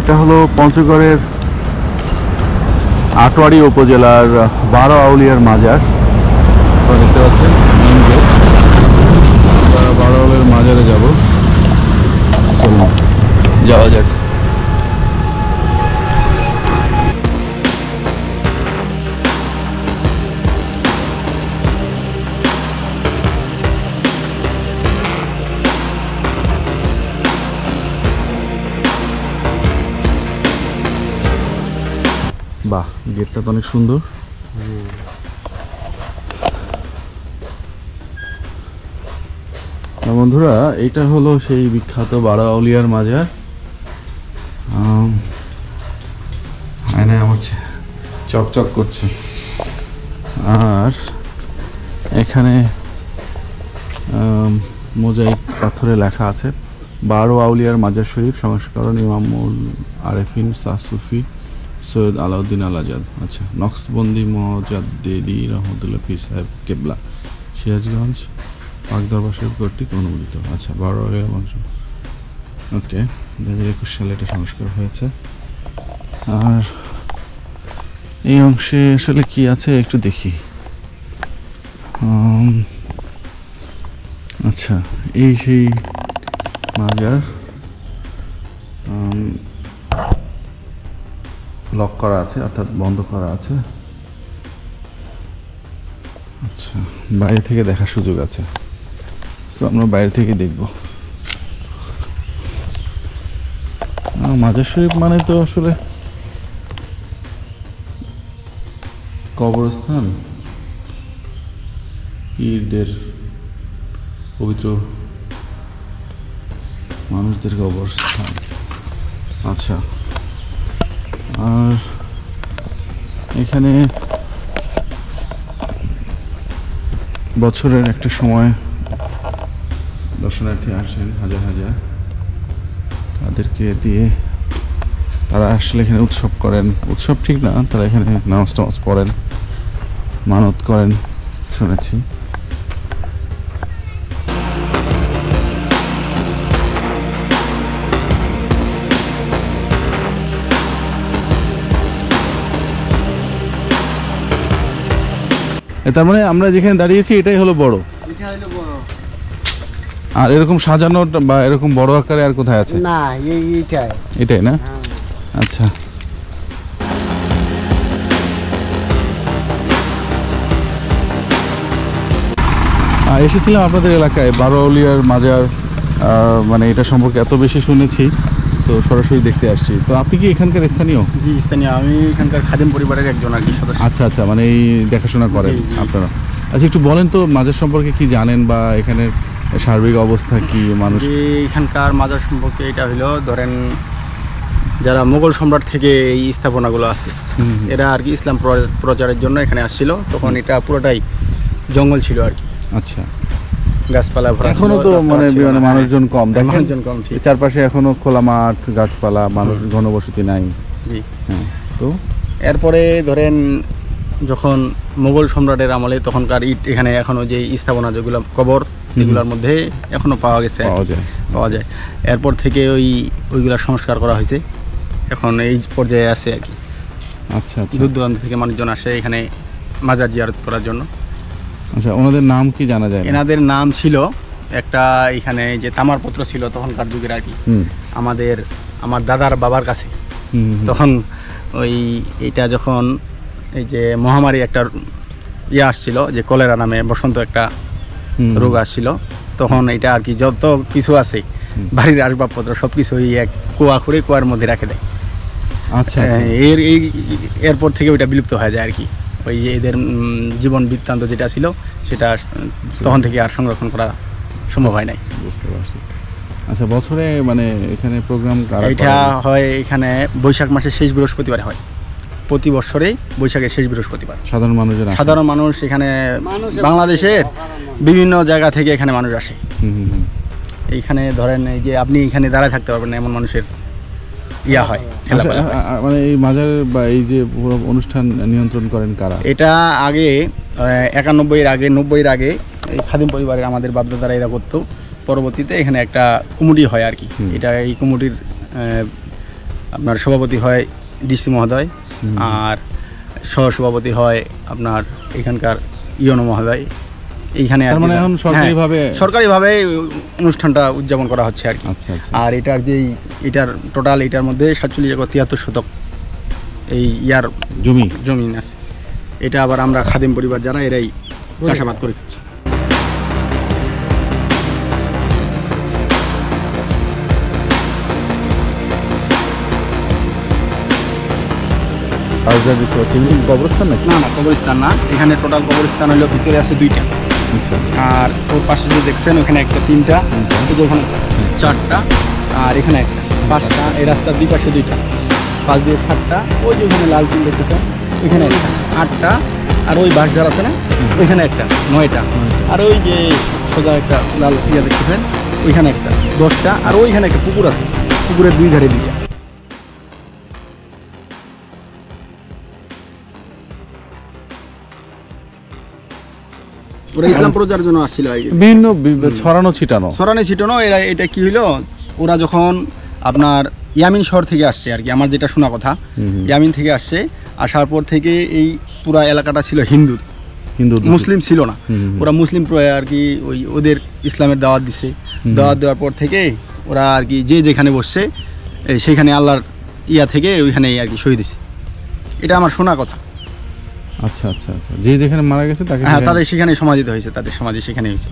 এটা হলো পঞ্চগড়ের আটোয়ারি উপজেলার 12 আউলিয়ার মাজার। আপনারা দেখতে পাচ্ছেন মেইন গেট। আমরা 12 আউলিয়ার মাজারে যাব, চলুন যাওয়া যাক। বাহ, গেটটা তো অনেক সুন্দর। বন্ধুরা, এটা হলো সেই বিখ্যাত 12 আউলিয়ার মাজার। আয়নায় আমার চকচক করছে। আর এখানে মোজাইক পাথরে লেখা আছে 12 আউলিয়ার মাজার শরীফ, সংস্করণ ইমামুল আরেফিন সাসুফি সৈয়দ আলাউদ্দিন আল আজাদ। আচ্ছা, নকশবন্দি মোজাদ্দেদি রহমতুল্লাহ পীর সাহেব কেবলা, সিরাজগঞ্জ, পাক দরবার শরীফ কর্তৃক অনুমোদিত। আচ্ছা, 12 আউলিয়ার মাজার। ওকে, 2021 সালে এটা সংস্কার হয়েছে। আর এই অংশে আসলে কি আছে একটু দেখি। আচ্ছা, এই সেই মাজার, লক করা আছে, অর্থাৎ বন্ধ করা আছে। আচ্ছা, বাইরে থেকে দেখার সুযোগ আছে, তো আমরা বাইরে থেকে দেখব। মাজার শরীফ মানে তো আসলে কবরস্থান, পীরদের, পবিত্র মানুষদের কবরস্থান। আচ্ছা, আর এখানে বছরের একটা সময় দর্শনার্থী আসেন হাজার হাজার, তাদেরকে দিয়ে তারা আসলে এখানে উৎসব করেন। উৎসব ঠিক না, তারা এখানে নামাজ টামাজ পড়েন, মানত করেন শুনেছি। তার মানে আমরা যেখানে দাঁড়িয়েছি এটাই হলো বড়। আর এরকম সাজানো বা এরকম বড় আকারে আর কোথায় আছে? না, এটাই না? আচ্ছা, এসেছিলাম আপনাদের এলাকায় 12 আউলিয়ার মাজার, মানে এটা সম্পর্কে এত বেশি শুনেছি, তো সরাসরি দেখতে আসছি। তো আপনি কি এখানকার স্থানীয়? জি, স্থানীয়। আমি এখানকার খাদিম পরিবারের একজন আর কি সদস্য। আচ্ছা আচ্ছা, মানে এই দেখাশোনা করেন আপনারা। আচ্ছা, একটু বলেন তো মাজার সম্পর্কে কি জানেন বা এখানের সার্বিক অবস্থা কি? মানুষ এখানকার মাজার সম্পর্কে এটা হলো, ধরেন যারা মোগল সম্রাট থেকে এই স্থাপনাগুলো আছে, এরা আর কি ইসলাম প্রচারের জন্য এখানে আসছিল। তখন এটা পুরোটাই জঙ্গল ছিল আর কি। আচ্ছা, গাছপালা ভরা। এখনো তো মানে মানুষজন কম, মানুষজন কম, ঠিক। চারপাশে এখনো খোলা মাঠ, গাছপালা, মানুষ ঘনবসতি নাই। জি, হ্যাঁ। তো এরপরে ধরেন যখন মোগল সম্রাটের আমলে তখনকার ইট এখানে এখনো যে স্থাপনা যেগুলো কবর, এগুলোর মধ্যে এখনো পাওয়া যায়। এরপর থেকে ওইগুলা সংস্কার করা হয়েছে, এখন এই পর্যায়ে আছে আর কি। আচ্ছা, দূর দূরান্ত থেকে মানুষজন আসে এখানে মাজার জিয়ারত করার জন্য। আচ্ছা, ওনাদের নাম কি জানা যায়? এনাদের নাম ছিল একটা, এখানে যে তামারপত্র ছিল তখনকার যুগের আর কি, আমার দাদার বাবার কাছে। তখন এইটা যখন এই যে মহামারী একটা আসছিল, যে কলেরা নামে বসন্ত একটা রোগ আসছিল, তখন এটা আর কি যত কিছু আছে বাড়ির আসবাবপত্র সব কিছু এক কুয়া করে কুয়ার মধ্যে রেখে দেয়। আচ্ছা, এরপর থেকে ওইটা বিলুপ্ত হয়ে যায় আর কি। ওই যে এদের জীবন বৃত্তান্ত যেটা ছিল সেটা তখন থেকে আর সংরক্ষণ করা সম্ভব হয় নাই। বুঝতে পারছি। আচ্ছা, বছরে মানে এখানে প্রোগ্রাম এটা হয় এখানে বৈশাখ মাসের শেষ বৃহস্পতিবার হয়, প্রতি বছরেই বৈশাখের শেষ বৃহস্পতিবার। সাধারণ মানুষ এখানে বাংলাদেশের বিভিন্ন জায়গা থেকে এখানে মানুষ আসে। এইখানে ধরেন এই যে আপনি এখানে দাঁড়ায় থাকতে পারবেন না এমন মানুষের হয়। মানে এই মাজার বা এই যে পুরো অনুষ্ঠান নিয়ন্ত্রণ করেন কারা? এটা আগে 91-এর আগে 90-এর আগে এই খাদিম পরিবারের আমাদের বাপদাদারা এরা করতো। পরবর্তীতে এখানে একটা কমিটি হয় আর কি। এটা এই কমিটির আপনার সভাপতি হয় ডিসি মহোদয়, আর সহসভাপতি হয় আপনার এখানকার ইউনো মহোদয়। এইখানে তার মানে এখন সরকারিভাবে অনুষ্ঠানটা উদযাপন করা হচ্ছে আর কি। আচ্ছা আচ্ছা। আর এটার টোটাল এটার মধ্যে 47 একর 73 শতক এই ইয়ার জমি আছে। এটা আবার আমরা খাদিম পরিবার যারা এরাই চাষাবাদ করি। কবরস্থান নাকি? না কবরস্থান না, এখানে টোটাল কবরস্থান হলো ভিতরে আছে 2টা। আচ্ছা। আর ওর পাশে যে দেখছেন ওখানে একটা 3টা, ওখানে 4টা, আর এখানে একটা 5টা। এই রাস্তার দুই পাশে 2টা, 5 দিয়ে 7টা। ওই যে ওখানে লাল টিন দেখতেছেন ওইখানে একটা 8টা, আর ওই বাঁশঝাড় আছে না ওইখানে একটা 9টা, আর ওই যে সোজা একটা লাল ইয়া দেখতেছেন ওইখানে একটা 10টা, আর ওইখানে একটা পুকুর আছে, পুকুরের 2 ধারে 2টা। ওরা ইসলাম প্রচারের জন্য আসছিল, বিভিন্ন ছড়ানো ছিটানো। এরা এটা কি হইলো, ওরা যখন আপনার ইয়ামিন শহর থেকে আসছে আর কি, আমার যেটা শোনা কথা, ইয়ামিন থেকে আসছে, আসার পর থেকে এই পুরা এলাকাটা ছিল হিন্দু, মুসলিম ছিল না। ওরা মুসলিম আর কি ওই ওদের ইসলামের দাওয়াত দিছে। দাওয়াত দেওয়ার পর থেকে ওরা আর কি যে যেখানে বসছে সেখানে আল্লাহর ইয়া থেকে ওইখানে আর কি শহীদ হয়েছে, এটা আমার শোনা কথা। আচ্ছা আচ্ছা আচ্ছা। যে যেখানে মারা গেছে তাকে, হ্যাঁ, তাদের সেখানে সমাধিত হয়েছে, তাদের সমাধি সেখানে হয়েছে।